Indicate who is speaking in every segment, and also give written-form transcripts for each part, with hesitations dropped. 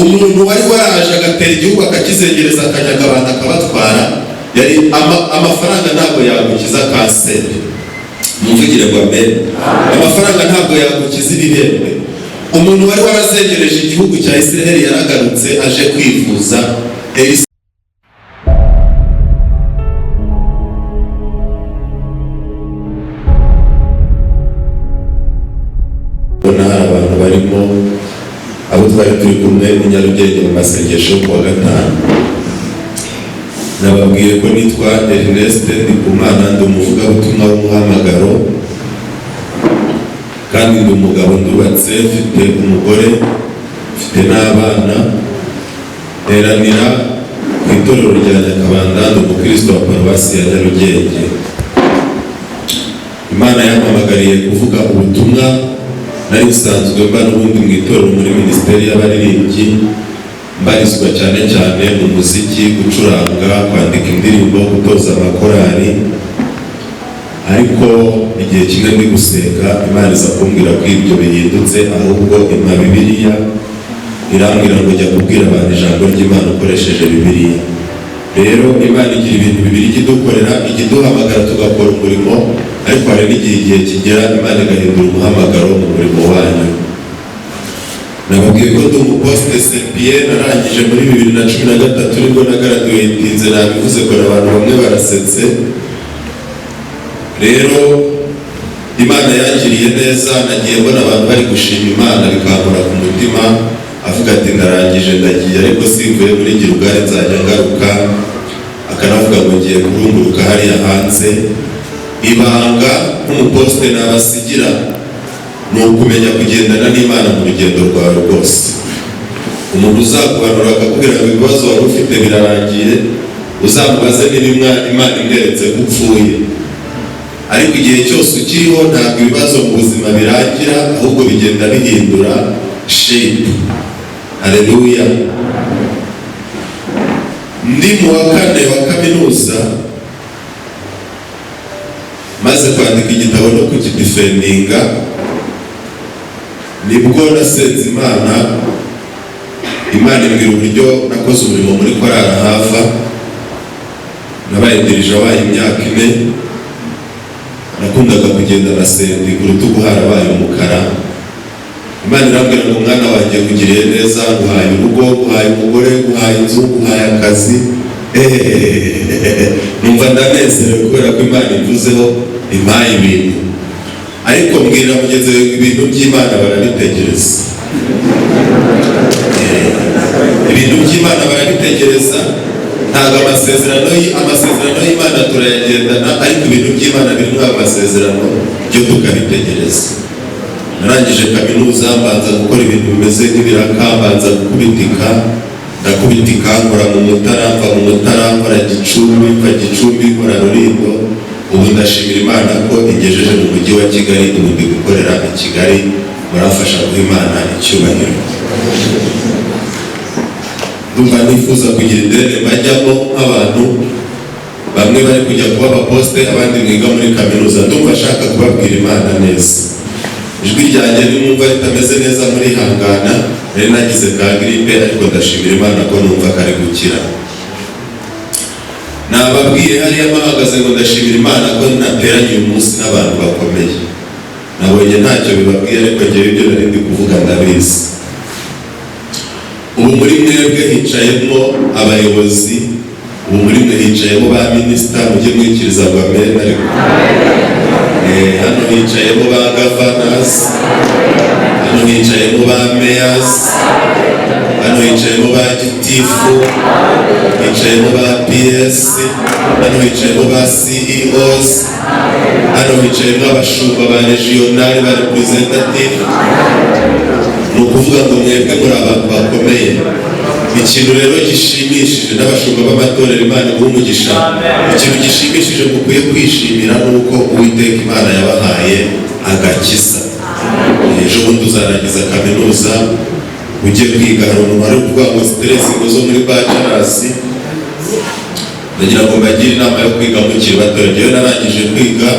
Speaker 1: umuntu wari waraje agatera igihugu akakizengereza akanyaga abantu akabatwara, yari amafaranga ntabwo yagukiza kanseri. Muvugire ngo amen. Amafaranga ntabwo yagukiza ibibembe. Umuntu wari warazengereje igihugu cya Israel yaragarutse aje kwivuza. Bona abantu barimo abo twari turi kumwe mu Nyarugenge mu masengesho ku wa gatanu. Nababwiye ko nitwa Ernest Ndikumana, ndi umuvugabutumwa w'umuhamagaro kandi ndi umugabo ndubatse, mfite umugore, mfite n'abana, teranira ku itorero rya Nyakabanda, ndi umukristo wa paruwasi ya Nyarugenge. Imana yampamagariye kuvuga ubutumwa. Nari usanzwe mba n'ubundi mu itorero muri minisiteri y'abaririmbyi, mbarizwa cyane cyane mu muziki, gucuranga, kwandika indirimbo, gutoza amakorali. Ariko igihe kimwe ndi gusenga, Imana iza kumbwira ko ibyo bihindutse, ahubwo impa Bibiliya irambwira ngo jya kubwira abantu ijambo ry'Imana ukoresheje Bibiliya. Rero Imana igira ibintu bibiri ikidukorera, ikiduhamagara tugakora umurimo, ariko hari n'igihe kigera Imana igahindura umuhamagaro mu murimo wanyu. Nababwiye ko ndi umuposte CPN, narangije muri 2013 nibwo nagaraduwetinze. Nabivuze ko abantu bamwe barasetse. Rero Imana yangiriye neza, nagiye mbona abantu bari gushima Imana, bikankora ku mutima, avuga ati ndarangije ndagiye, ariko simvuye muri Girugare nzajya ngaruka. Akanavuga ngo ngiye kurunguruka hariya hanze. Ibanga nk'umuposte nabasigira ni ukumenya kugendana n'Imana mu rugendo rwawe rwose. Umuntu uzaguhanura akakubwira ngo ibibazo wari ufite birarangiye, uzamubaze niba Imana imweretse ko upfuye. Ariko igihe cyose ukiriho ntabwo ibibazo mu buzima birangira, ahubwo bigenda bihindura shape. Haleluya. Ndi mu wa kane wa kaminuza, maze kwandika igitabo no kukidefendinga, nibwo nasenze Imana. Imana imbwira uburyo nakoze umurimo muri korali Hava. Nabaye dirija wayo imyaka 4. Nakundaga kugenda na sendi ku rutugu harabaye umukara. Imana irambwira ngo mwana wanjye nkugiriye neza, nguhaye urugo, nguhaye umugore, nguhaye inzu, nguhaye akazi. Numva ndanezerewe kubera ko Imana ivuzeho impaye ibintu. Ariko mbwira mugenzi wawe ibintu by'Imana barabitegereza. Ibintu by'Imana barabitegereza. Ntabwo amasezerano y'Imana turayagendana, ariko ibintu by'Imana birimo amasezerano byo tukabitegereza. Narangije kaminuza, mbanza gukora ibintu bimeze nk'ibiraka, mbanza gukubitika, ndakubitika, nkora mu Mutara, mva mu Mutara, nkora Gicumbi, mva Gicumbi, nkora Rulindo. Ubu ndashimira Imana ko ingejeje mu mujyi wa Kigali, ubu ndi gukorera i Kigali. Murafasha guha Imana icyubahiro. Ndumva nifuza kugira ideni bajyamo nk'abantu bamwe bari kujya kuba abaposte, abandi mwiga muri kaminuza. Ndumva ashaka kubabwira Imana neza. Ijwi ryanjye nimwumva ritameze neza muri hangana, nari nagize ka gripe, ariko ndashimira Imana ko numva kari gukira. Nababwiye hariya mahagaze ngo ndashimira Imana ko nateranye uyu munsi n'abantu bakomeye. Nabonye ntacyo bibabwiye, ariko njyewe ibyo nari ndi kuvuga ndabizi. Ubu muri mwebwe hicayemo abayobozi, ubu muri mwe hicayemo ba minisita, mujye mwikiriza ngo amen. Ariko hano hicayemo ba governors, hano hicayemo ba mayors, hano hicayemo ba gitifu, hicayemo ba PS, hano hicayemo ba CEOs, hano hicayemo abashumba ba regional, ba representative. Ni ukuvuga ngo mwebwe muri abantu bakomeye. Ikintu rero gishimishije, n'abashumba b'amatorero Imana ibahe umugisha, ikintu gishimishije mukwiye kwishimira nuko Uwiteka Imana yabahaye agakiza. Ejo bundi uzarangiza kaminuza, ujye kwiga. Hari umuntu wari kuvuga ngo stress ngo zo muri bachelors. Ndagira ngo mbagire inama yo kwiga mukiri bato. Njyewe narangije kwiga,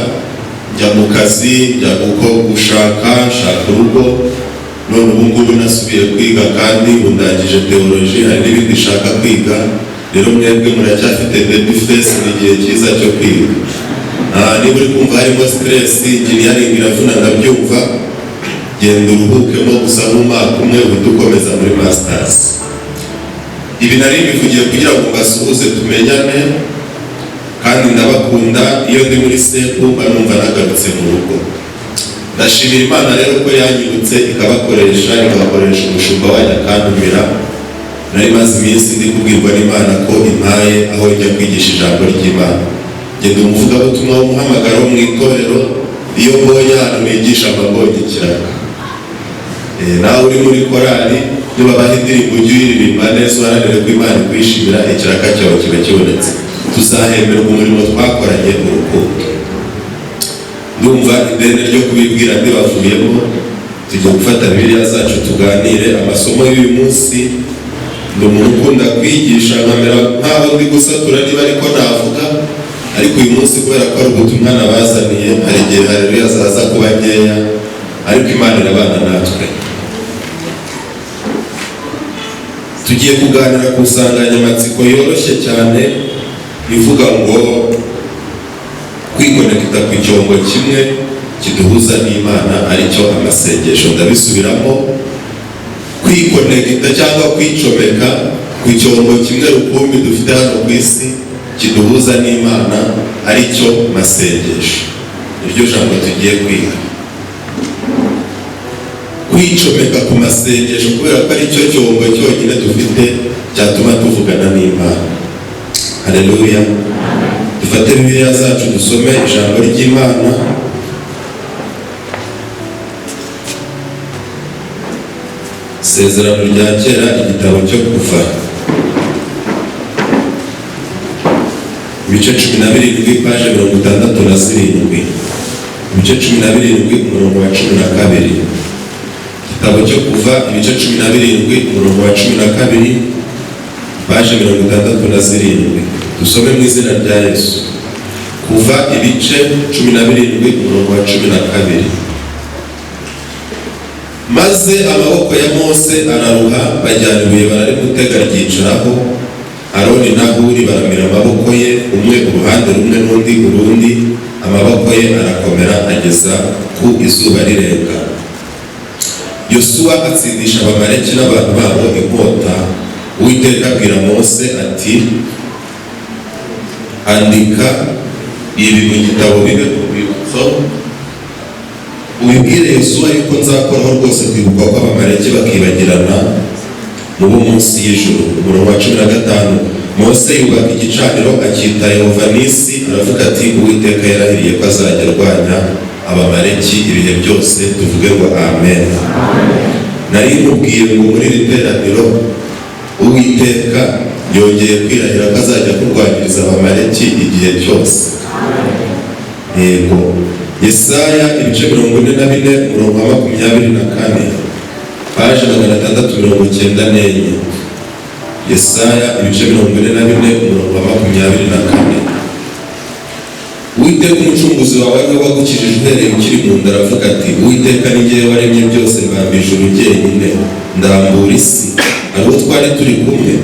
Speaker 1: njya mu kazi, njya gushaka urugo. none ubu ngubu nasubiye kwiga kandi ndangije theology, hari n'ibindi nshaka kwiga. Rero mwebwe muracyafite baby face, ni igihe cyiza cyo kwiga. Niba uri kumva harimo stress, engineering iravuna ndabyumva, genda uruhukemo gusa n'umwaka umwe udukomeza muri masters. Ibi nari bivugiye kugira ngo mbasuhuze tumenyane, kandi ndabakunda. Iyo ndi muri seku mba numva nagarutse mu rugo. Ndashimira Imana rero ko yanyibutse ikabakoresha umushumba wanjye akandumira. Nari maze iminsi ndi kubwirwa n'Imana ko impaye aho njya kwigisha ijambo ry'Imana. Ngenda umuvugabutumwa w'umuhamagaro mu itorero, iyo mbonye ahantu nigisha mba mbonye ikiraka. Nawe uri muri korali, nibabaha indirimbo ujye uyiririmba neza, uharanire ko Imana ikwishimira, ikiraka cyawe kiba kibonetse. Tuzahemerwa umurimo twakoranye mu rukundo. Ndumva ideni ryo kubibwira ndibavuyemo. Tujya gufata Bibiliya zacu tuganire amasomo y'uyu munsi. Ndi umuntu ukunda kwigisha, nkamera nkaho ndi gusatura niba ariko navuga, ariko uyu munsi kubera ko ari ubutumwa nabazaniye, hari igihe haleluya zaza kuba nkeya, ariko Imana irabana natwe. Tugiye kuganira ku nsanganyamatsiko yoroshye cyane ivuga ngo kwikonekita ku cyombo kimwe kiduhuza n'Imana, aricyo amasengesho. Ndabisubiramo: kwikonekita cyangwa kwicomeka ku cyombo kimwe rukumbi dufite hano ku isi kiduhuza n'Imana, aricyo masengesho. Iryo jambo tugiye kwiga, kwicomeka ku masengesho, kubera ko aricyo cyombo cyonyine dufite cyatuma tuvugana n'Imana. Haleluya. Dufate Bibiliya zacu dusome ijambo ry'Imana. Isezerano rya kera, igitabo cyo Kuva, ibice 17, paje 67. Ibice 17, umurongo wa 12. Igitabo cyo Kuva, ibice 17, umurongo wa 12, paje 67. Dusome mu izina rya Yesu. Kuva ibice 17, umurongo wa 12. Maze amaboko ya Mose araruha, bajyana ibuye bararimutega ryicaraho. Aroni na Huri baramira amaboko ye, umwe uruhande rumwe n'undi urundi. Amaboko ye arakomera ageza ku izuba rirenga. Yosuwa atsindisha Abamaleki n'abantu babo inkota. Uwiteka abwira Mose ati, andika ibi mu gitabo bibe ku rwibutso, ubibwire Yosuwa yuko nzakoraho rwose kwibuka ko Abamaleki bakibagirana mu bo munsi y'ijuru. Umurongo wa 15. Mose yubaka igicaniro acyita Yehova Nisi, aravuga ati, Uwiteka yarahiriye ko azajya arwanya Abamaleki ibihe byose. Tuvuge ngo amen. Nari mubwiye ngo muri iri teraniro Uwiteka yongeye kwirahira ko azajya kurwanyiriza Abamaleki igihe cyose. Yego. Yesaya ibice 44, umurongo wa 24, paje 694. Yesaya ibice 44, umurongo wa 24. Uwiteka umucunguzi wawe we wagukijije uhereye ukiri mu nda aravuga ati, Uwiteka ni jyewe waremye byose, mbamba ijuru jyenyine, ndambura isi, abo twari turi kumwe.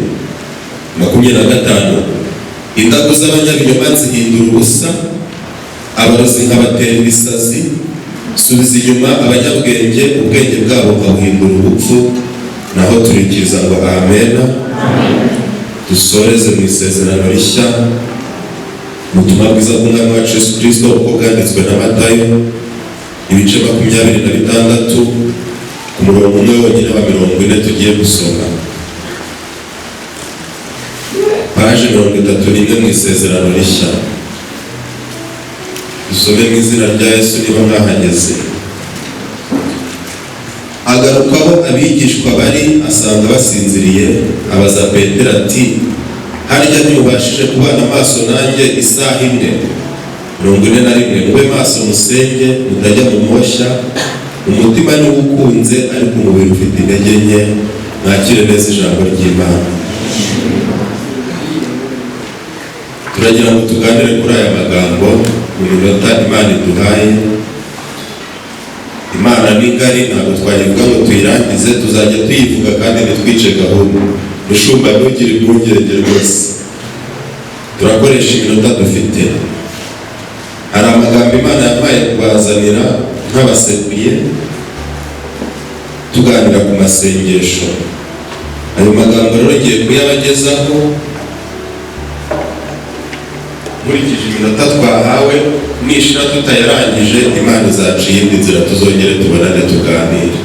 Speaker 1: 25. Indagu z'abanyabinyoma zihindura ubusa, abarozi nkabatera ibisazi. Subiza inyuma abanyabwenge, ubwenge bwabo buhindura ubupfu. Naho turikiriza ngo amen. Dusoreze mu isezerano rishya, ubutumwa bwiza bw'Umwami wacu Yesu Kristo uko bwanditswe na Matayo, ibice 26, ku murongo umwe wonyine wa 40 tugiye gusoma. Paje 31 mu isezerano rishya. Dusome mu izina rya Yesu niba mwahageze. Agarukaho abigishwa bari, asanga basinziriye, abaza Petero ati, harya ntimubashije kubana amaso nanjye isaha imwe? 41. Mube maso musenge, mutajya mu moshya. Umutima ni ukunze, ariko umubiri ufite intege nke. Mwakire neza ijambo ry'Imana. Turagira ngo tuganire kuri aya magambo mu minota Imana iduhaye. Imana ni ngari, ntabwo twayivuga ngo tuyirangize, tuzajya tuyivuga kandi ntitwice gahunda. Mushumba ntugire impungenge rwose, turakoresha iminota dufite. Hari amagambo Imana yampaye kubazanira nk'abaseruye tuganira ku masengesho. Ayo magambo rero ngiye kuyabagezaho nkurikije iminota twahawe. Nishira tutayarangije, Imana izaciye indi nzira, tuzongere tubonane tuganire.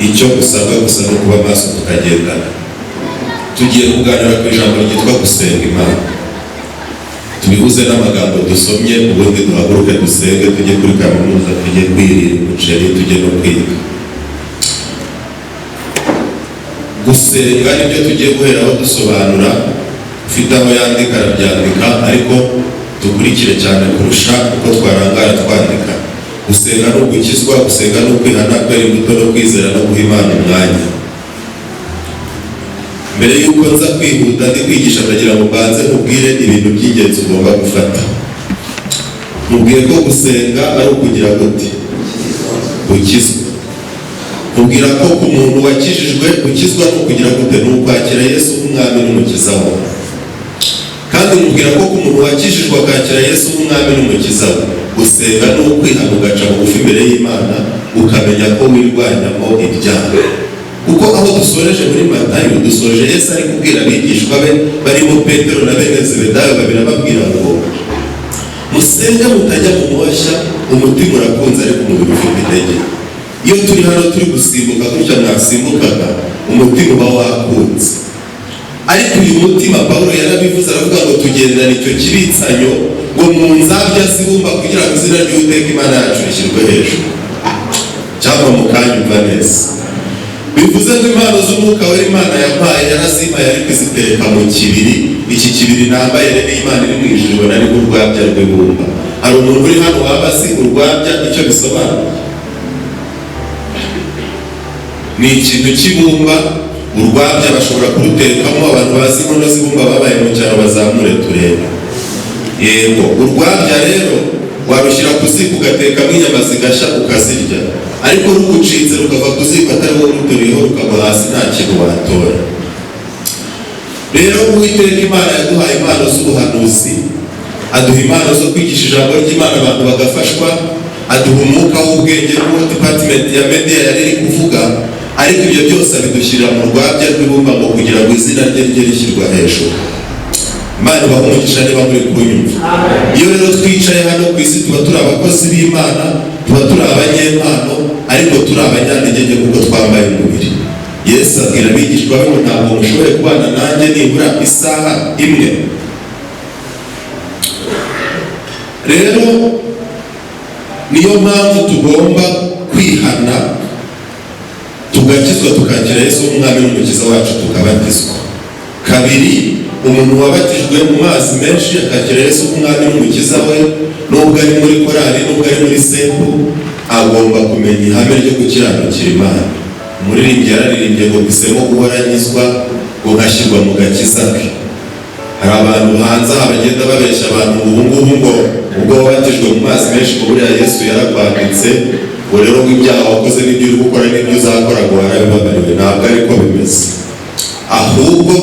Speaker 1: Icyo usabwa gusa no kuba maso tukagendana. Tugiye kuganira ku ijambo ryitwa gusenga Imana, tubihuze n'amagambo dusomye, ubundi duhaguruke dusenge, tujye kuri kaminuza, tujye kwirira umuceri, tujye no kwiga. Gusenga nibyo tugiye guheraho dusobanura. Ufite aho yandika arabyandika, ariko dukurikire cyane kurusha uko twarangara twandika. Gusenga no gukizwa, gusenga no kwihana, kwera imbuto no kwizera no guha Imana umwanya. Mbere y'uko nza kwihuta ndi kwigisha, ndagira ngo mbanze nkubwire ibintu by'ingenzi ugomba gufata. Mubwiye ko gusenga ari ukugira gute? Gukizwa. Mubwira ko ku muntu wakijijwe gukizwa no kugira gute? Ni ukwakira Yesu nk'umwami n'umukiza we. Kandi mubwira ko ku muntu wakijijwe akakira Yesu nk'umwami n'umukiza we, gusenga ni ukwihana ugaca bugufi imbere y'Imana, ukamenya ko wirwanyamo ibyaha. Kuko aho dusoreje muri Matayo, dusoje Yesu ari kubwira abigishwa be barimo Petero na bene Zebedayo babiri, ababwira ngo musenge mutajya mu moshya, umutima urakunze ariko umubiri ufite intege. Iyo turi hano turi gusimbuka gutya mwasimbukaga, umutima uba wakunze. Ariko uyu mutima Pawulo yarabivuze, aravuga ngo tugendana icyo kibitsanyo ngo mu nzabya zibumba, kugira ngo izina ry'Uwiteka Imana yacu rishyirwe hejuru. Cyangwa mu kanyumva neza, bivuze ngo impano z'umwuka wera Imana yampaye yarazimpaye, ariko izitereka mu kibiri. Iki kibiri nambaye rero Imana iri mu ijuru, ibona ari urwabya rw'ibumba. Hari umuntu uri hano waba azi urwabya icyo bisobanura? Ni ikintu cy'ibumba. Urwabya bashobora kurutekamo, abantu bazi inkono z'ibumba babaye mu cyaro bazamure turebe. Yego, urwabya rero warushyira ku ziko ugatekamo inyama zigashya ukazirya, ariko rugucitse rukava ku ziko atari wowe ruturiyeho rukagwa hasi, nta kintu watora. Rero Uwiteka Imana yaduhaye impano z'ubuhanuzi, aduha impano zo kwigisha ijambo ry'Imana abantu bagafashwa, aduha umwuka w'ubwenge n'uwo department ya media yari iri kuvuga. Ariko ibyo byose abidushyirira mu rwabya rw'ibumba ngo kugira ngo izina rye rijye rishyirwa hejuru. Imana ibahe umugisha niba muri kunyumva. Iyo rero twicaye hano ku isi, tuba turi abakozi b'Imana, tuba turi abanyempano, ariko turi abanyantege kuko twambaye umubiri. Yesu abwira abigishwa be ngo ntabwo mushoboye kubana nanjye nibura isaha imwe. Rero niyo mpamvu tugomba kwihana, tugakizwa, tukakira Yesu nk'umwami n'umukiza wacu, tukabatizwa. Kabiri, umuntu wabatijwe mu mazi menshi akakira Yesu nk'umwami n'umukiza we, nubwo ari muri korali, nubwo ari muri sembu, agomba kumenya ihame ryo gukiranukira Imana. Umuririmbyi yararirimbye ngo bisemo guhora nyizwa, ngo nkashyirwa mu gakiza ke. Hari abantu hanze aha bagenda babeshya abantu ubu ngubu ngo ubwo wabatijwe mu mazi menshi ngo buriya Yesu yarakwanditse, ngo rero ibyaha wakoze n'ibyo uri gukora n'ibyo uzakora ngo warabibabariwe. Ntabwo ariko bimeze. Ahubwo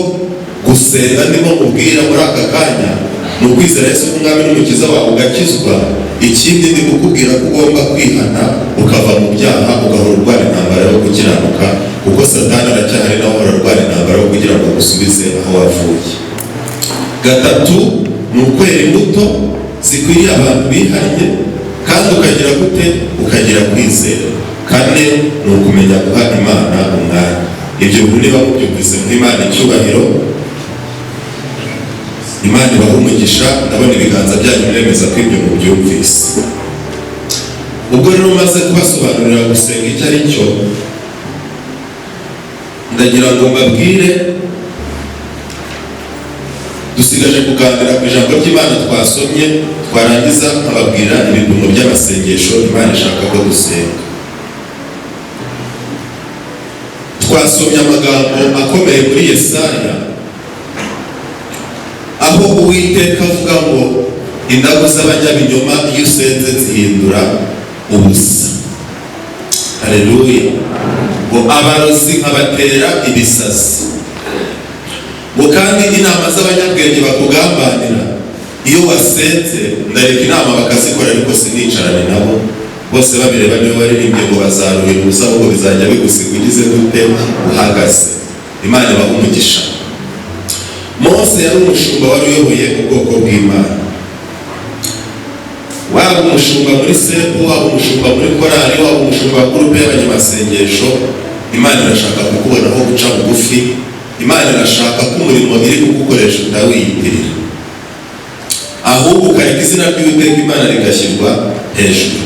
Speaker 1: gusenga ndimo mubwira muri aka kanya ni ukwizera Yesu nk'umwami n'umukiza wawe ugakizwa. Ikindi ndi kukubwira ko ugomba kwihana ukava mu byaha, ugahora urwana intambara yo gukiranuka, kuko Satani aracyahari nawe urarwana intambara yo kugira ngo agusubize aho wavuye. Gatatu, ni ukwera imbuto zikwiriye abantu bihanye, kandi ukagira gute? Ukagira kwizera. Kane, ni ukumenya guha Imana umwanya. Ibyo bintu niba mubyumvise mu Imana icyubahiro, Imana ibahe umugisha. Ndabona ibiganza byanyu biremeza ko ibyo mubyumvise. Ubwo rero maze kubasobanurira gusenga icyo ari cyo, ndagira ngo mbabwire, dusigaje kuganira ku ijambo ry'Imana twasomye, twarangiza nkababwira ibipimo by'amasengesho Imana ishaka ko dusenga. Twasomye amagambo akomeye muri Yesaya, aho Uwiteka avuga ngo indabo z'abanyabinyoma iyo usenze zihindura ubusa. Haleluya. Ngo abarozi nkabatera ibisazi. Ngo kandi inama z'abanyabwenge bakugambanira, iyo wasenze ndareka inama bakazikora ariko sinicarane nabo, bose babireba niwe waririmbye ngo bazaruhira ubusa ahubwo bizajya bigusiga ugize gute uhagaze. Imana ibaha umugisha. Mose yari umushumba wari uyoboye ubwoko bw'Imana. Waba umushumba muri sepu, waba umushumba muri korali, waba umushumba wa gurupe y'abanyamasengesho, Imana irashaka kukubonaho guca bugufi. Imana irashaka ko umurimo iri kugukoresha utawiyitirira, ahubwo ukareka izina ry'Uwiteka Imana rigashyirwa hejuru.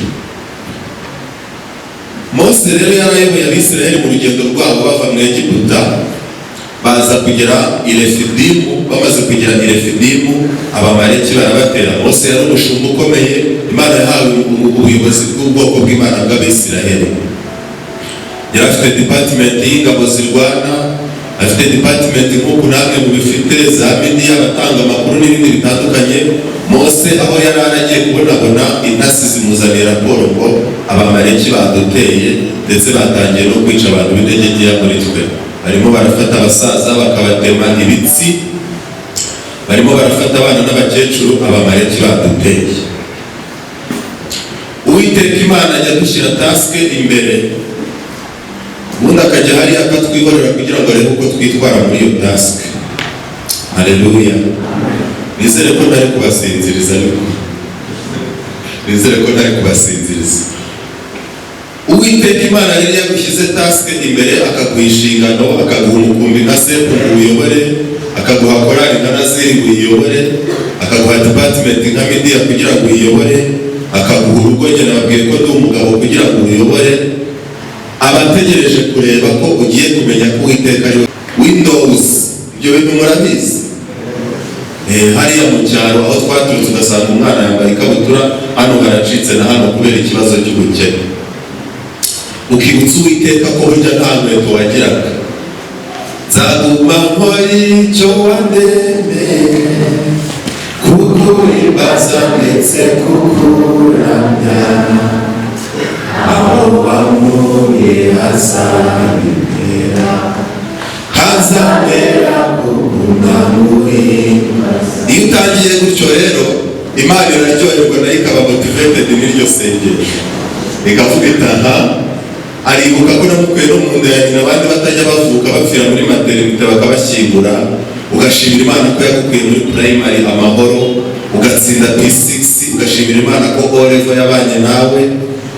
Speaker 1: Mose rero yarayoboye Abisirayeli mu rugendo rwabo bava mu Egiputa, baza kugera i Refidimu. Bamaze kugera i Refidimu, Abamaleki barabatera. Mose yari umushumba ukomeye, Imana yahawe ubuyobozi bw'ubwoko bw'Imana bw'Abisirayeli. Yari afite department y'ingabo zirwana, afite department nk'uko namwe mubifite za media, abatanga amakuru n'ibindi bitandukanye. Mose aho yari aragiye kubonabona intasi zimuzaniye raporo ngo Abamaleki baduteye ndetse batangiye no kwica abantu b'intege nkeya muri twe. Barimo barafata abasaza bakabatema ibitsi, barimo barafata abana n'abakecuru. Abamaleki baduteye. Uwiteka Imana ajya dushyira taske imbere, ubundi akajya hariya akatwihorera kugira ngo arebe uko twitwara muri iyo taske. Haleluya. Nizere ko ntari kubasinziriza, nizere ko ntari kubasinziriza. Uwiteka Imana rero yagushyize taske imbere, akaguha inshingano, akaguha umukumbi nka sepu ngo uyobore, akaguha korali nka Naziri ngo uyobore, akaguha department nka media kugira ngo uyobore, akaguha urugo nyine nababwiye ko ndi umugabo kugira ngo uyobore. Abategereje kureba ko ugiye kumenya ko Uwiteka ari Windows. Ibyo bintu murabizi. Hariya mu cyaro aho twaturutse ugasanga umwana yambaye ikabutura, hano haracitse na hano kubera ikibazo cy'ubukene. Ukibutsa Uwiteka ko burya nta nkweto wagiraga. Nzaguma nkora icyo wandemeye, kukurimbaza ndetse kukuramya, aho wamuye hazabimera, hazamera kukunamuhimbaza. Iyo utangiye gutyo rero, Imana iraryoherwa nayo ikaba motivated n'iryo sengesho, ikavuga itaha aribuka ko namukuye no mu nda ya nyina abandi batajya bavuka bapfira muri maternité bakabashyingura. Ugashimira Imana ko yagukuye muri primary amahoro, ugatsinda P6. Ugashimira Imana ko Orevo yabanye nawe,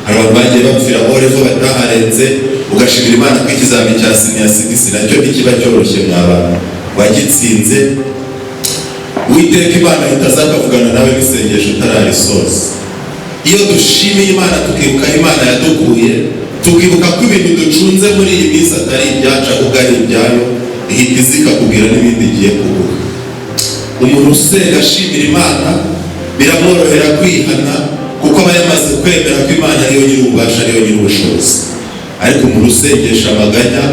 Speaker 1: abantu bagiye bapfira Orevo bataharenze. Ugashimira Imana ko ikizami cya senior citizen nacyo ntikiba cyoroshye mw'abantu wagitsinze. Uwiteka Imana itazakavugana nawe n'isengesho utararisoza. Iyo dushimiye Imana tukibuka Imana yadukuye, tukibuka ko ibintu ducunze muri iyi minsi atari ibyacu ahubwo ari ibyayo, ihita izikakubwira n'ibindi igiye kuguha. Umuntu usenga ashimira Imana biramworohera kwihana, kuko aba yamaze kwemera ko Imana ariyo nyir'ububasha, ariyo nyir'ubushobozi. Ariko umuntu usengesha amaganya,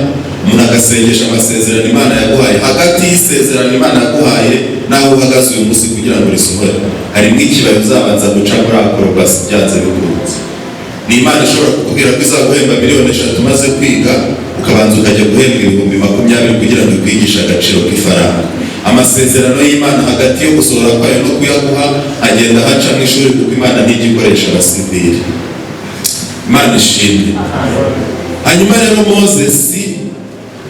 Speaker 1: umuntu agasengesha amasezerano Imana yaguhaye, hagati y'isezerano Imana yaguhaye nawe uhagaze uyu munsi kugira ngo risohore, harimo ikibazo uzabanza guca muri akorobasi byanze bikunze. Ni Imana ishobora kukubwira ko izaguhemba miliyoni 3 umaze kwiga, ukabanza ukajya guhembwa 20,000 kugira ngo ikwigishe agaciro k'ifaranga. Amasezerano y'Imana hagati yo gusohora kwayo no kuyaguha agenda haca mu ishuri, kuko Imana ntigikoresha abasivili. Imana ishimwe. Hanyuma rero Moses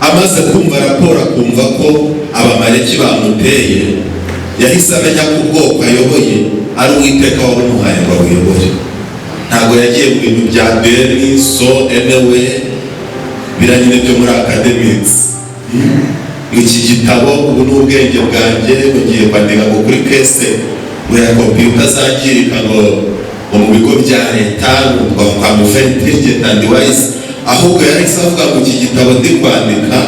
Speaker 1: amaze kumva raporo, akumva ko Abamaleki bamuteye, yahise amenya ko ubwoko ayoboye ari Uwiteka wamuhaye ngo awuyobore. Ntabwo yagiye mu bintu bya Berni so anyway biranyine byo muri academics. Iki gitabo ubu n'ubwenge bwanjye bugiye kwandika ngo kuri kese ya computer zangirika ngo mu bigo bya leta kwa intelligent and wise, ahubwo yahise avuga ngo iki gitabo ndi kwandika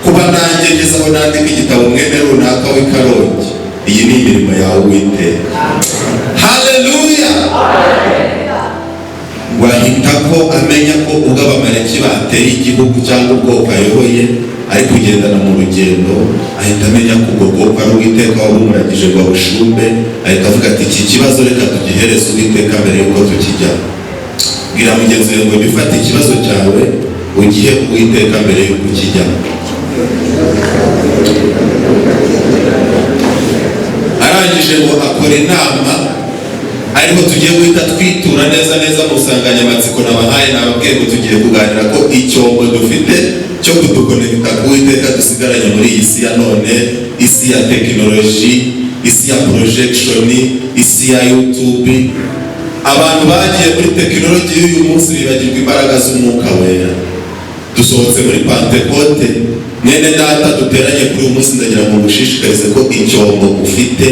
Speaker 1: kuba nanjye ngeze aho nandika igitabo mwene runaka w'i Karongi, iyi ni imirimo yawe Uwiteka. Haleluya. Wahita ko amenya ko ubwo Abamaleki bateye igihugu cyangwa ubwoko ayoboye ari kugendana mu rugendo, ahita amenya ko ubwo bwoko ari Uwiteka wabumuragije ngo abushumbe. Ahita avuga ati iki kibazo reka tugihereze Uwiteka mbere yuko tukijya. bwira mugenzi wawe ngo bifate ikibazo cyawe ugiye Uwiteka mbere yo kukijyamo. Arangije ngo akora inama, ariko tugiye guhita twitura neza neza mu nsanganyamatsiko nabahaye. Nababwiye ngo tugiye kuganira ko icyombo dufite cyo kudukonekita ku Uwiteka dusigaranye muri iyi si ya none, isi ya tekinoloji, isi ya projection, isi ya YouTube. Abantu bagiye muri tekinoloji y'uyu munsi bibagirwa imbaraga z'Umwuka Wera. Dusohotse muri Pentecote, mwene data duteranye kuri uyu munsi ndagira ngo ngushishikarize ko icyombo ufite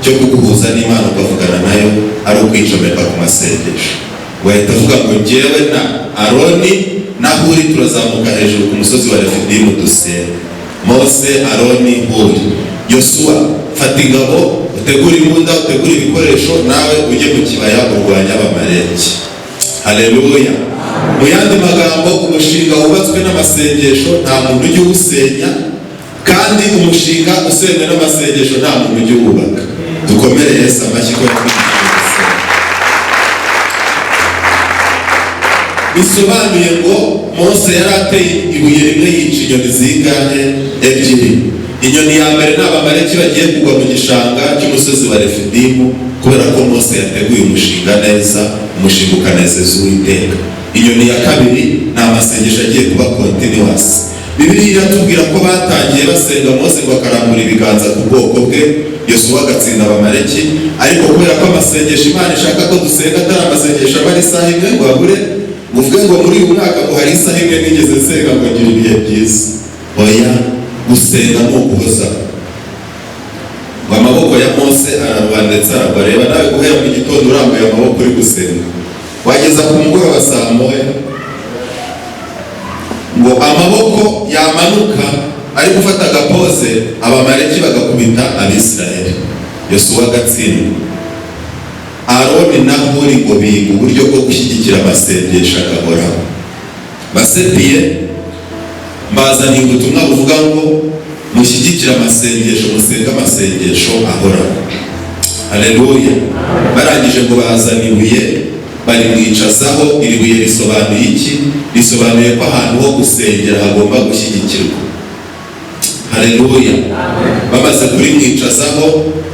Speaker 1: cyo kuguhuza n'Imana ukavugana nayo ari ukwicomeka ku masengesho. Wahita avuga ngo njyewe na Aroni na Huri turazamuka hejuru ku musozi wa Refidimu dusenga. Mose, Aroni, Huri. Yosuwa, fata ingabo, utegure imbunda, utegure ibikoresho, nawe ujye mu kibaya urwanya Abamaleki. Haleluya. Mu yandi magambo, umushinga wubatswe n'amasengesho nta muntu ujya uwusenya, kandi umushinga usenywe n'amasengesho nta muntu ujya uwubaka. Dukomere Yesu amashyi ko yakwigisha. Bisobanuye ngo Mose yari ateye ibuye rimwe yica inyoni zingahe? Ebyiri. Inyoni ya mbere ni Abamaleki bagiye kugwa mu gishanga cy'umusozi wa Refidimu, kubera ko Mose yateguye umushinga neza, umushinga ukanezeza Uwiteka. Inyoni ya kabiri ni amasengesho agiye kuba continuous. Bibiliya iratubwira ko batangiye basenga, Mose ngo akarambura ibiganza ku bwoko bwe, Yosuwa agatsinda Abamaleki. Ariko kubera ko amasengesho Imana ishaka ko dusenga atari amasengesho aba ari isaha imwe ngo abure, uvuge ngo muri uyu mwaka ngo hari isaha imwe nigeze nsenga ngo ngire ibihe byiza. Oya, gusenga ni ukuhoza. Ngo amaboko ya Mose araruha ndetse aragwa. Reba nawe guhera mu gitondo urambuye amaboko uri gusenga, wageza ku mugoroba saa moya ngo amaboko yamanuka ari gufata agapoze, Abamaleki bagakubita Abisirayeli. Yosuwa agatsindwa. Aroni na Huri ngo biga uburyo bwo gushyigikira amasengesho agahoraho. Basepiye mbazaniye ubutumwa buvuga ngo mushyigikira amasengesho, musenga amasengesho ahoraho. Haleluya. Barangije ngo bazana ibuye barimwicazaho. Iri buye risobanuye iki? Risobanuye ko ahantu ho gusengera hagomba gushyigikirwa. Haleluya. Bamaze kurimwicazaho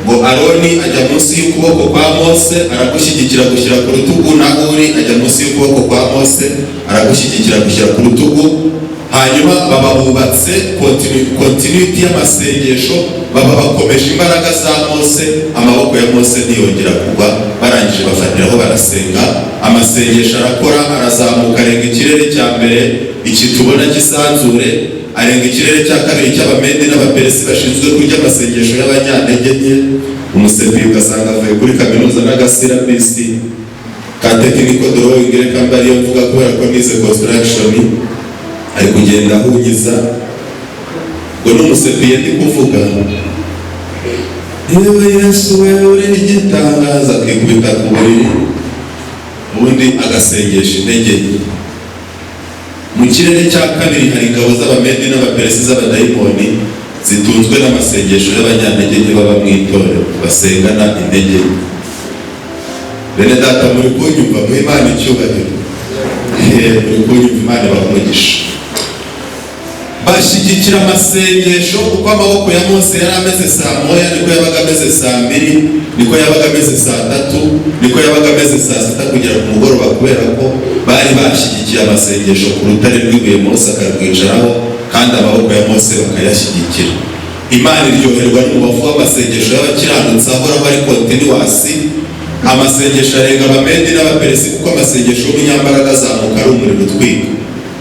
Speaker 1: ngo Aroni ajya munsi y'ukuboko kwa Mose aragushyigikira gushyira ku rutugu, na Huri ajya munsi y'ukuboko kwa Mose aragushyigikira gushyira ku rutugu. Hanyuma baba bubatse continuity y'amasengesho, baba bakomeje imbaraga za Mose. Amaboko ya Mose ntiyongera kugwa. Barangije bafatiraho barasenga. Amasengesho arakora, arazamuka arenga ikirere cya mbere iki tubona cy'isanzure, arenga ikirere cya kabiri cy'Abamedi n'Abaperesi bashinzwe kurya amasengesho y'abanyantege nke. Umusepi ugasanga avuye kuri kaminuza n'agasirabisi ka technical drawing, reka mbari yo mvuga kubera ko nize construction, ari kugenda ahunyiza. Ngo n'umusepiye ndi kuvuga, yewe Yesu wewe uri igitangaza, akikubita ku buriri, ubundi agasengesha intege. Mu kirere cya kabiri hari ingabo z'Abamedi n'Abaperesi z'abadayimoni zitunzwe n'amasengesho y'abanyantege nke baba mu itorero, basengana intege. Bene data, muri kunyumva? Mu Imana icyubahiro. Muri kunyumva? Imana ibamugisha. Bashyigikira amasengesho. Uko amaboko ya Mose yari ameze saa moya, niko yabaga ameze saa mbiri, niko yabaga ameze saa tatu, niko yabaga ameze saa sita kugera ku mugoroba, kubera ko bari bashyigikiye amasengesho ku rutare rw'ibuye Mose akarwicaraho, kandi amaboko ya Mose bakayashyigikira. Imana iryoherwa n'umubavu w'amasengesho y'abakiranutsi ahoraho ari continuous. Amasengesho arenga Abamedi n'Abaperesi, kuko amasengesho y'umunyambaraga azamuka ari umuriro utwika,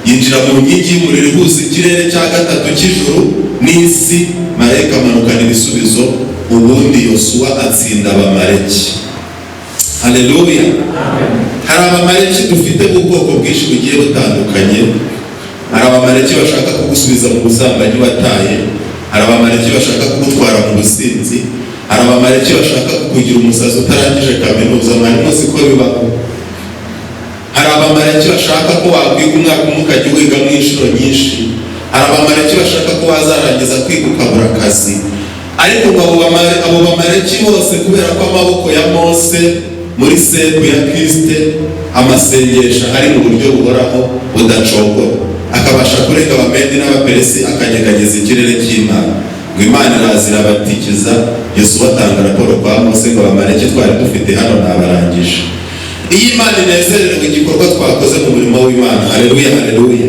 Speaker 1: yinjira mu nkingi y'umuriro ihuza ikirere cya gatatu cy'ijuru n'isi. Marayika amanukana ibisubizo, ubundi Yosuwa atsinda Abamaleki. Haleluya. Hari Abamaleki dufite ubwoko bwinshi bugiye butandukanye. Hari Abamaleki bashaka kugusubiza mu busambanyi wataye, hari Abamaleki bashaka kugutwara mu businzi, hari Abamaleki bashaka kukugira umusazi utarangije kaminuza. Mwari muzi ko bibaho. Hari Abamaleki bashaka ko wakwiga umwaka umwe ukajya wiga mu inshuro nyinshi. Hari Abamaleki bashaka ko wazarangiza kwiga ukabura akazi. Ariko abo Bamaleki bose, kubera ko amaboko ya Mose muri seku ya Kristo amasengesho ari mu buryo buhoraho budacogora, akabasha kurenga Abamedi n'Abaperesi akanyeganyeza ikirere cy'Imana. Ngo Imana irazira abatikiza. Yesu batanga raporo kwa Mose ngo Abamaleki twari dufite hano nabarangije. Iyo Imana inezerewe igikorwa twakoze mu murimo w'Imana, haleluya haleluya,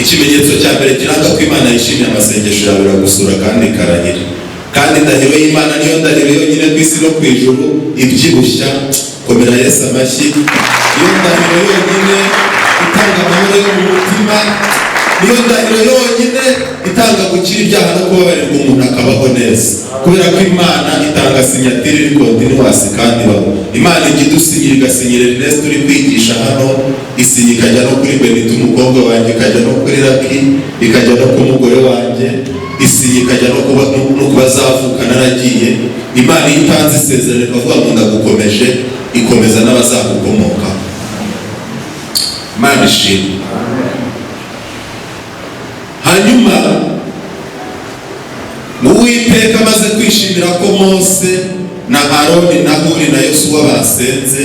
Speaker 1: ikimenyetso cya mbere kiranga ko Imana yishimiye amasengesho yawe iragusura kandi ikarahira. Kandi indahiro y'Imana niyo ndahiro yonyine ku isi no ku ijuru ibyibushya. Komera Yesu amashyi. Niyo ndahiro yonyine itanga amahoro yo mu mutima, niyo ndahiro yonyine itanga gukira ibyaha no kubabarirwa umuntu akabaho neza, kubera ko Imana itanga sinyatire iri kontinuwasi kandi baho. Imana ijya idusinyira, igasinyira Ernest uri kwigisha hano, isinya ikajya no kuri Benito umukobwa wanjye, ikajya no kuri Raki, ikajya no ku mugore wanjye, isinya ikajya no kubazavuka naragiye. Imana iyo itanze isezerano ikavuga ngo ndagukomeje, ikomeza n'abazagukomoka. Imana ishimwe. Hanyuma Uwiteka amaze kwishimira ko Mose na Aroni na Huri na Yosuwa basenze,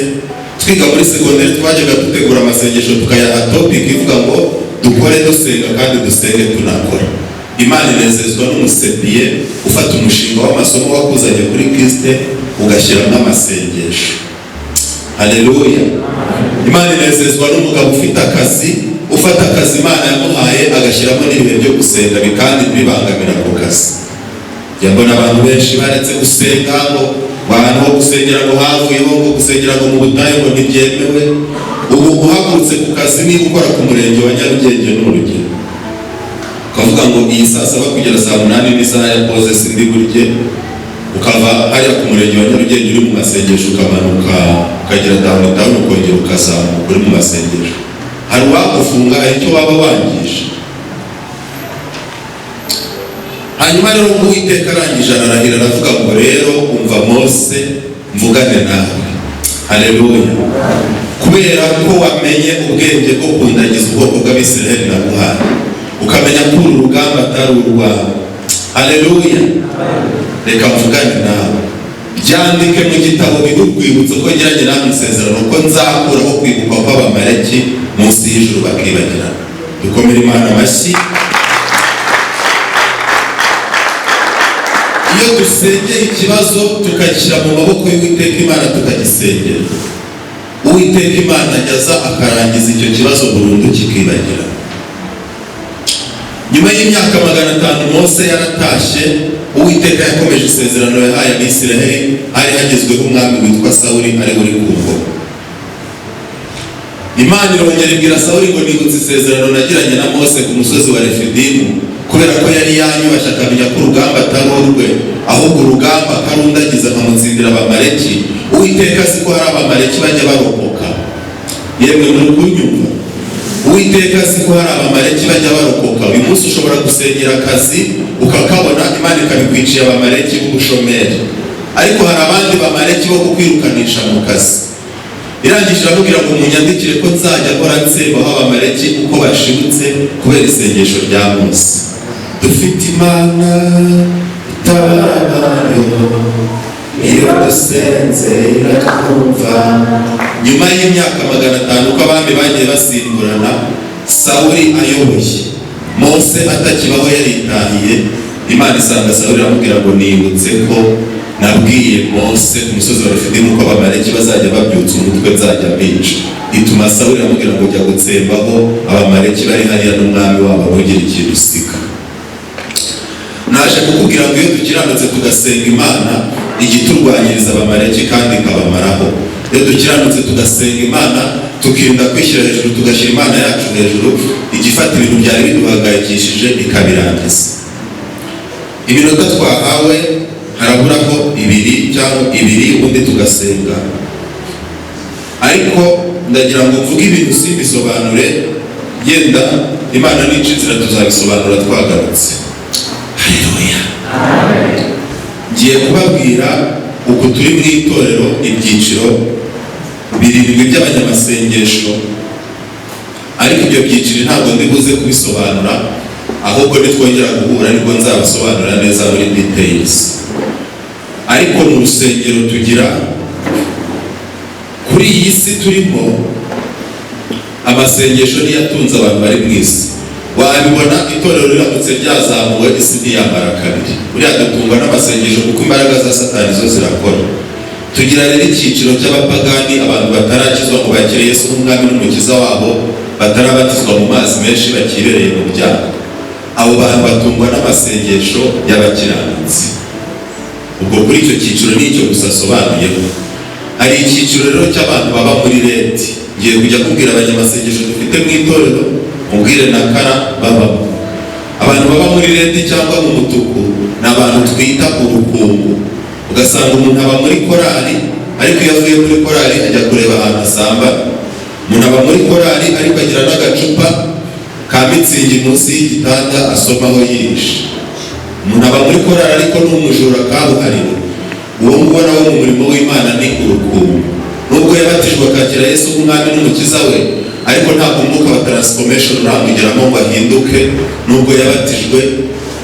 Speaker 1: twiga muri segonderi twajyaga dutegura amasengesho tukayaha topic ivuga ngo dukore dusenga kandi dusenge tunakora. Imana inezezwa n'umusebiye ufata umushinga w'amasomo wakuzanye kuri Kristo ugashyiramo amasengesho. Haleluya. Imana inezezwa n'umugabo ufite akazi, ufata akazi Imana yamuhaye agashyiramo n'ibihe byo gusenga kandi bibangamira ku kazi. Yabona abantu benshi baretse gusenga ngo abantu bo gusengera ngo havuyeho, ngo gusengera ngo mu butayu ngo ntibyemewe. Ubu uhagurutse ku kazi niba ukora ku murenge wa Nyarugenge n'urugero, ukavuga ngo iyi saa 7 kugera saa 8 ni isaha ya pause sindi burye, ukava hariya ku murenge wa Nyarugenge uri mu masengesho ukamanuka ukagera downtown ukongera ukazamuka uri mu masengesho, hari uwagufunga icyo waba wangije. Hanyuma rero Uwiteka arangije ararahira aravuga ngo rero umva Mose mvugane nawe. Haleluya. Kubera ko wamenye ubwenge bwo kundagiza ubwoko bw'Abisiraheli naguhaye, ukamenya ko uru rugamba atari urwawe. Haleluya. Reka mvugane nawe, byandike mu gitabo bigurwibutso ko ngiranye namwe isezerano ko nzakuraho kwibuka kw'Abamaleki munsi y'ijuru bakibagirana. Dukomere Imana amashyi. Iyo dusengeye ikibazo tukagishyira mu maboko y'Uwiteka Imana tukagisengera, Uwiteka Imana ajyaza akarangiza icyo kibazo burundu kikibagira. Nyuma y'imyaka 500 Mose yaratashye, Uwiteka yakomeje isezerano yahaye Abisiraheli. Hari hagezweho umwami witwa Sawuli ari uri ku ngoma. Imana irongera ibwira Sawuli ngo nibutse isezerano nagiranye na Mose ku musozi wa Refidimu, kubera ko yari yanyubasha akamenya ko urugamba atari urwe, ahubwo urugamba akarundagiza akamutsindira Abamaleki. Uwiteka azi ko hari Abamaleki bajya barokoka. Yemwe muri kunyumva? Uwiteka azi ko hari Abamaleki bajya barokoka. Uyu munsi ushobora gusengera akazi ukakabona Imana ikabikwiciye Abamaleki b'ubushomeri, ariko hari abandi Bamaleki bo kukwirukanisha mu kazi. Irangije aramubwira ngo munyandikire ko nzajya nkora nsembaho Abamaleki uko bashibutse kubera isengesho rya Mose. Dufite Imana itabayo, iyo dusenze iratwumva. Nyuma y'imyaka 500 uko abami bagiye basimburana, Sawuli ayoboye, Mose atakibaho yaritahiye, Imana isanga Sawuli aramubwira ngo nibutse ko nabwiye Mose ku musozi wa Refidimu ko Abamaleki bazajya babyutsa umutwe nzajya bica. Ituma Sawuli aramubwira ngo jya gutsembaho Abamaleki bari hariya n'umwami wabo ntugire ikintu usika. Naje kukubwira ngo iyo dukiranutse tugasenga Imana igiturwanyiriza Abamaleki kandi ikabamaraho. Iyo dukiranutse tugasenga Imana tukirinda kwishyira hejuru tugashyira Imana yacu hejuru, igifata ibintu byari biduhangayikishije ikabirangiza. Iminota twahawe haraburaho 2 cyangwa 2 ubundi tugasenga, ariko ndagira ngo mvuge ibintu simbisobanure, yenda Imana nici inzira tuzabisobanura twagarutse. Haleluya. Amen. Ngiye kubabwira uko turi mu itorero ibyiciro 7 by'abanyamasengesho, ariko ibyo byiciro ntabwo ndibuze kubisobanura, ahubwo nitwongera guhura nibwo nzabasobanura neza muri details. Ariko mu rusengero tugira kuri iyi si turimo amasengesho niyo atunze abantu bari mu isi. Wabibona itorero riramutse ryazamuwe isi ntiyamara kabiri. Buriya dutungwa n'amasengesho kuko imbaraga za Satani zo zirakora. Tugira rero icyiciro cy'abapagani, abantu batarakizwa ngo bakire Yesu nk'umwami n'umukiza wabo, batarabatizwa mu mazi menshi bakibereye mu byaha. Abo bantu batungwa n'amasengesho y'abakiranutsi. Ubwo kuri icyo cyiciro nicyo gusa asobanuyeho. Hari icyiciro rero cy'abantu baba muri leta. Ngiye kujya kubwira abanyamasengesho dufite mu itorero, mubwire na kara babamo. Abantu baba muri leta cyangwa mu mutuku ni abantu twita urukungu. Ugasanga umuntu aba muri korali, ariko iyo avuye muri korali ajya kureba ahantu asamba. Umuntu aba muri korali ariko agira n'agacupa ka mitsingi munsi y'igitanda asomaho yihishe. Umuntu aba muri korali ariko n'umujura kabuhariwe. Uwo nguwo nawe mu murimo w'Imana ni urukungu. Nubwo yabatijwe akakira Yesu nk'umwami n'umukiza we, ariko ntabwo umwuka wa transformation uramugiramo ngo ahinduke. Nubwo yabatijwe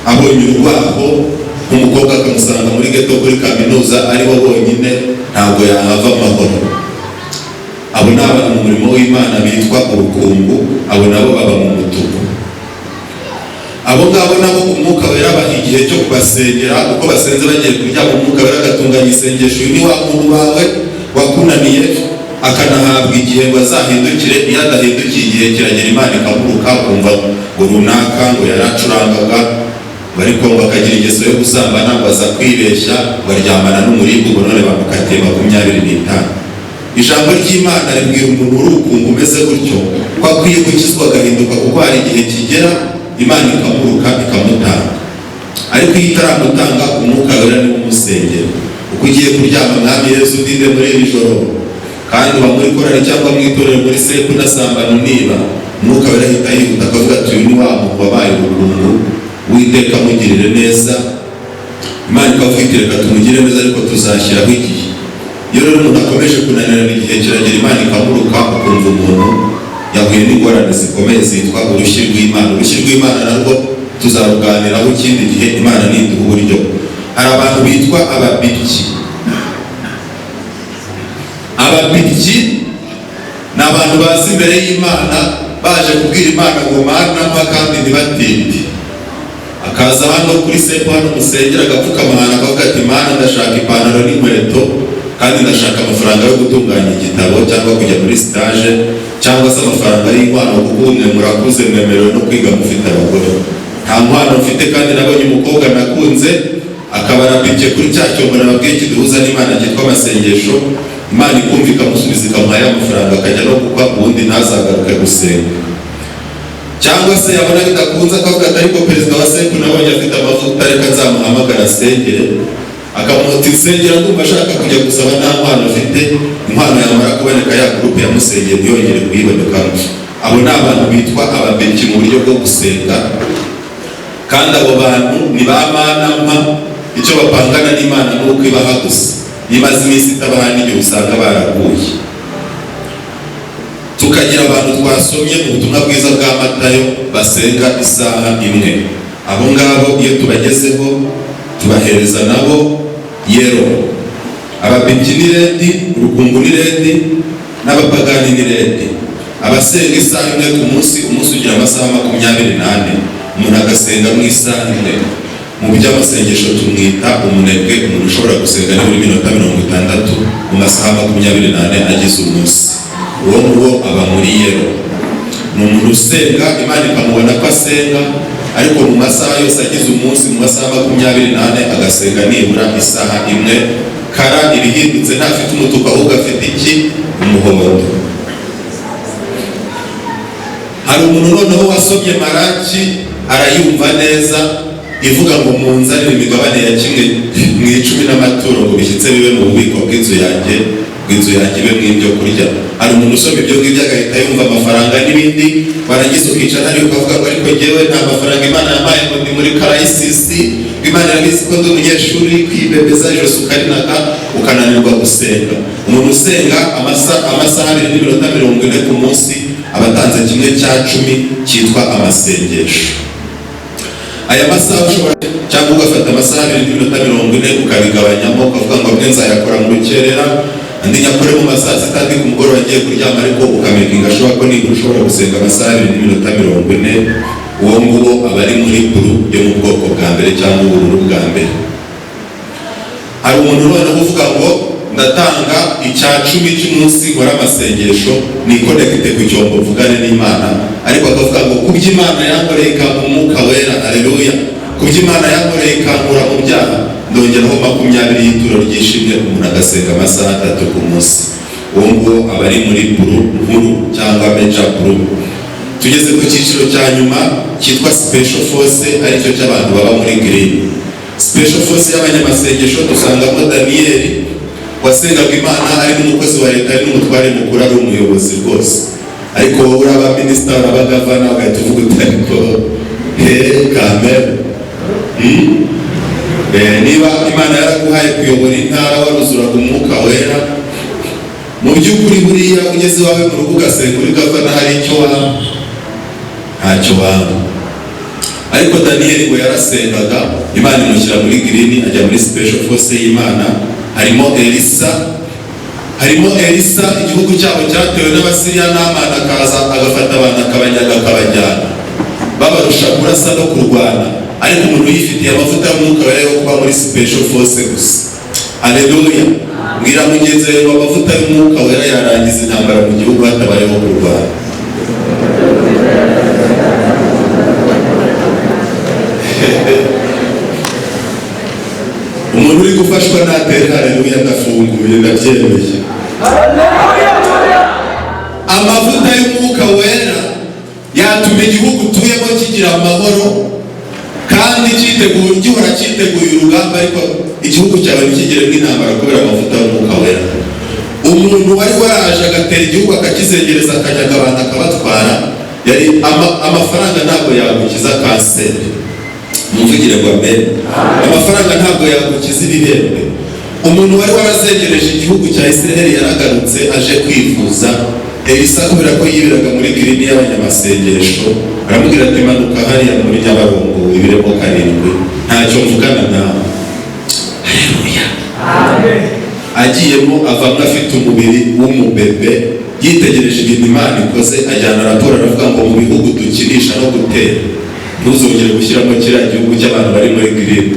Speaker 1: abonye urwaho, umukobwa akamusanga muri ghetto kuri kaminuza ari bo bonyine, ntabwo yahava amahoro. Abo ni abantu mu murimo w'Imana bitwa urukungu. Abo nabo baba mu mutuku. Abo ngabo nabo umwuka wera abaha igihe cyo kubasengera. Uko basenze bagiye kuryama, umwuka wera agatunganya isengesho. Uyu ni wa muntu wawe wakunaniye, akanahabwa igihe ngo azahindukire. Iyo adahindukiye igihe kiragera, Imana ikamuruka, ukumva ngo runaka ngo yaracurangaga, ariko ngo akagira ingeso yo gusambana, ngo aza kwibeshya, ngo aryamana n'umurimbo, ngo none bamukatiye 25. Ijambo ry'Imana ribwira umuntu urukungu umeze gutyo ko akwiye gukizwa agahinduka, kuko hari igihe kigera Imana ikamuruka ikamutanga. Ariko iyo itaramutanga, umwuka wera ni umusengero. Uko ugiye kuryama, mwami Yesu udinde muri iri joro, kandi uba muri korali cyangwa mu itorero muri seku unasambana uniba, umwuka wera ahita yihuta akavuga ati uyu ni wa muntu wabaye urukungu, Uwiteka mugirire neza. Imana ikavuga iti reka tumugire neza, ariko tuzashyiraho igihe. Iyo rero umuntu akomeje kunanirana, igihe kiragera, Imana ikamuruka, ukumva umuntu yahuye n'ingorane zikomeye zitwa urushyi rw'Imana. Urushyi rw'Imana narwo tuzaruganiraho ikindi gihe, Imana niduha uburyo. Hari abantu bitwa ababiryi. Ababiryi ni abantu bazi imbere y'Imana, baje kubwira Imana ngo Mana mpa kandi ntibatinde. Akaza hano kuri sepo hano musengera, agapfukama ahantu akavuga ati Mana ndashaka ipantaro n'inkweto, kandi ndashaka amafaranga yo gutunganya igitabo cyangwa kujya muri stage, cyangwa se amafaranga y'inkwano, kuko umwe murakuze mwemerewe no kwiga mufite abagore. Nta nkwano mfite, kandi nabonye umukobwa nakunze akaba arabibye kuri cya cyombo nababwiye kiduhuza n'Imana cyitwa amasengesho. Imana ikumva ikamusubiza ikamuha ya mafaranga, akajya no kuba ubundi ntazagaruke gusenga. Cyangwa se yabona bidakunze akavuga ati ariko perezida wa seku nabonye afite amavuta, reka nzamuhamagara asengere. Akamuhota insengera, ndumva ashaka kujya gusaba nta nkwano afite. Inkwano yamara kuboneka, ya gurupe yamusengeye ntiyongere kuyibonekamo. Abo ni abantu bitwa ababiryi mu buryo bwo gusenga. Kandi abo bantu ni ba Mana mpa. Icyo bapangana n'Imana ni uko ibaha gusa. Imaze iminsi itabaha n'igihe usanga baraguye. Tukagira abantu twasomye mu butumwa bwiza bwa Matayo basenga isaha imwe. Abo ngabo iyo tubagezeho tubahereza nabo yero. Ababiryi ni redi, urukungu ni redi, n'abapagani ni redi. Abasenga isaha imwe ku munsi, umunsi ugira amasaha 24. Umuntu agasenga mu isaha imwe. Mu by'amasengesho tumwita umunebwe. Umuntu ushobora gusenga buri minota 60 mu masaha 24 agize umunsi. Uwo nguwo aba muri yero. Ni umuntu usenga, Imana ikamubona ko asenga, ariko mu masaha yose agize umunsi, mu masaha 24 agasenga nibura isaha imwe. Kara ibihindutse, ntafite umutuku ahubwo afite iki? Umuhondo. Hari umuntu noneho wasomye Maraki arayumva neza, ivuga ngo munzanire imigabane ya 1/10 n'amaturo ngo bishyitse bibe mu bubiko bw'inzu yanjye ibe mw'ibyo kurya. Hari umuntu usoma ibyo ngibyo agahita yumva amafaranga n'ibindi, warangiza ukicara hariya ukavuga ngo ariko njyewe nta mafaranga Imana yampaye, ngo ndi muri karayisisi, Imana irabizi ko ndi umunyeshuri, kwibebeza ijosi ukarinaga, ukananirwa gusenga. Umuntu usenga amasaha 2:40 ku munsi aba atanze 1/10 cyitwa amasengesho. Aya masaha ushobora cyangwa ugafata amasaha 2:40 ukabigabanyamo, ukavuga ngo nzayakora mu rukerera, andi nyakore mu masaha sita ku mugoroba agiye kuryama, ariko ukamakinga ashobora ko nibura ushobora gusenga amasaha 2 n'iminota 40, uwo nguwo aba ari muri buru yo mu bwoko bwa mbere cyangwa ubururu bwa mbere. Hari umuntu noneho uvuga ngo ndatanga icya 10 cy'umunsi nkora amasengesho nikonekite ku cyombo mvugane n'Imana, ariko akavuga ngo kubyo Imana yankoreye Umwuka Wera, haleluya, kubyo Imana yankoreye ikankura mu byaha, ndongeraho 20 y'ituro ryishimye, umuntu agasenga amasaha 3 ku munsi. Uwo nguwo aba ari muri buru nkuru cyangwa major buru. Tugeze ku cyiciro cya nyuma cyitwa special force, aricyo cy'abantu baba muri green. Special force y'abanyamasengesho dusangamo Daniyeli wasengaga Imana ari n'umukozi wa leta, ari n'umutware mukuru, ari umuyobozi rwose, ariko wowe uraba minisita, uraba gavana, ugahita uvuga uti ariko kamere niba Imana yaraguhaye kuyobora intara waruzuraga Umwuka Wera, mu by'ukuri buriya ugeze iwawe mu rugo ugasenga uri gavana hari icyo waba? Ntacyo waba. Ariko Daniyeli ngo yarasengaga, Imana imushyira muri green, ajya muri special force y'Imana. Harimo Elisa, igihugu cyabo cyatewe n'Abasiriya, n'Amana akaza agafata abantu akabanyaga akabajyana, babarusha kurasa no kurwana, ariko umuntu yifitiye amavuta y'Umwuka Wera yo kuba muri special force gusa. Haleluya. Mbwira mugenzi wawe amavuta y'Umwuka Wera yarangiza intambara mu gihugu hatabayeho kurwana. Umuntu uri gufashwa natere haleluya ndafunguye ndabyemeye. Amavuta y'Umwuka Wera yatuma igihugu tuyemo kigira amahoro kandi gihora cyiteguye urugamba, ariko igihugu cyawe ntikigire n'intambara kubera amavuta y'Umwuka Wera. Umuntu wari waraje agatera igihugu akakizengereza akanyaga abantu akabatwara, yari amafaranga ntabwo yagukiza kanseri. Muvugire ngo amen. Amafaranga ntabwo yagukiza ibihembe. Umuntu wari warazengereje igihugu cya Israel yaragarutse aje kwivuza. Elisa kubera ko yibiraga muri green y'abanyamasengesho, aramubwira ati manuka hariya muri Nyabarongo ibiremo 7, ntacyo mvugana nawe. Haleluya. Amen. Agiyemo avamo afite umubiri w'umubebe, yitegereje ibintu Imana ikoze, ajyana raporo aravuga ngo mu bihugu dukinisha no gutera ntuzongere gushyiramo kiriya gihugu cy'abantu bari muri green.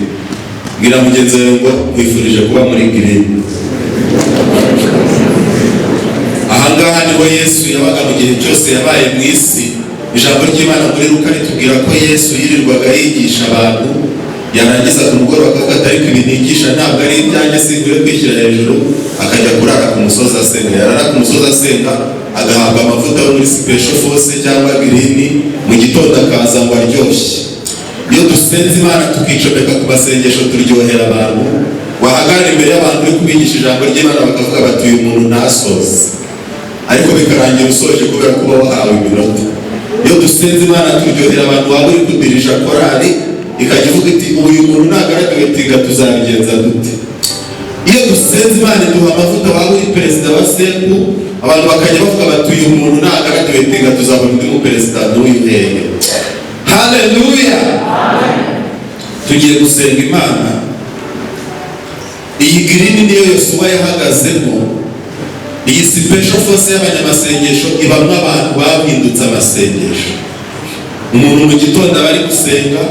Speaker 1: Mbwira mugenzi wawe ngo wifurije kuba muri green. Ahangaha niho Yesu yabaga mu gihe cyose yabaye mu isi. Ijambo ry'Imana muri Luka ritubwira ko Yesu yirirwaga yigisha abantu, yarangiza ku mugoroba akavuga ariko ibintu yigisha ntabwo ari ibyanjye, singure kwishyira hejuru, akajya kurara ku musozi asenga. Yarara ku musozi asenga agahabwa amavuta yo muri special force cyangwa green, mu gitondo akaza ngo aryoshye. Iyo dusenze Imana tukicomeka ku masengesho turyohera abantu. Wahagarara imbere y'abantu uri kubigisha ijambo ry'Imana bakavuga bati uyu muntu ntasoze, ariko bikarangira usoje kubera kuba wahawe iminota. Iyo dusenze Imana turyohera abantu, waba uri kudirija korali ikajya ivuga iti uyu muntu nagaraduwetinga tuzabigenza dute. Iyo dusenze Imana iduha amavuta, waba uri perezida wa seku, abantu bakajya bavuga bati uyu muntu nagaraduwetinga tuzabona undi mu perezida n'uyu hehe. Haleluya. Tugiye gusenga Imana. Iyi green niyo Yosuwa yahagazemo. Iyi special force y'abanyamasengesho ibamwe abantu bahindutse amasengesho. Umuntu mu gitondo bari gusenga,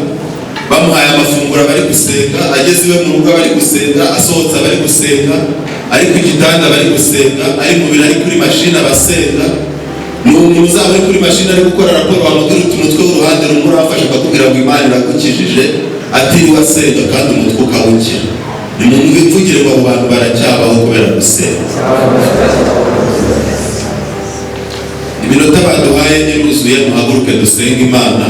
Speaker 1: bamuhaye amafunguro bari gusenga, ageze iwe mu rugo bari gusenga, asohotse bari gusenga, ari ku gitanda bari gusenga, ari mu biro ari kuri machine abasenga. Ni umuntu uzaba ari kuri machine ari gukora raporo, wamubwira uti umutwe w'uruhande rumwe urafasha akakubwira ngo Imana iragukijije, atiriwe asenga kandi umutwe ukawukira. Ni umuntu wivugire ngo abo bantu baracyabaho kubera gusenga. Iminota baduhaye niruzuye, muhaguruke dusenga Imana.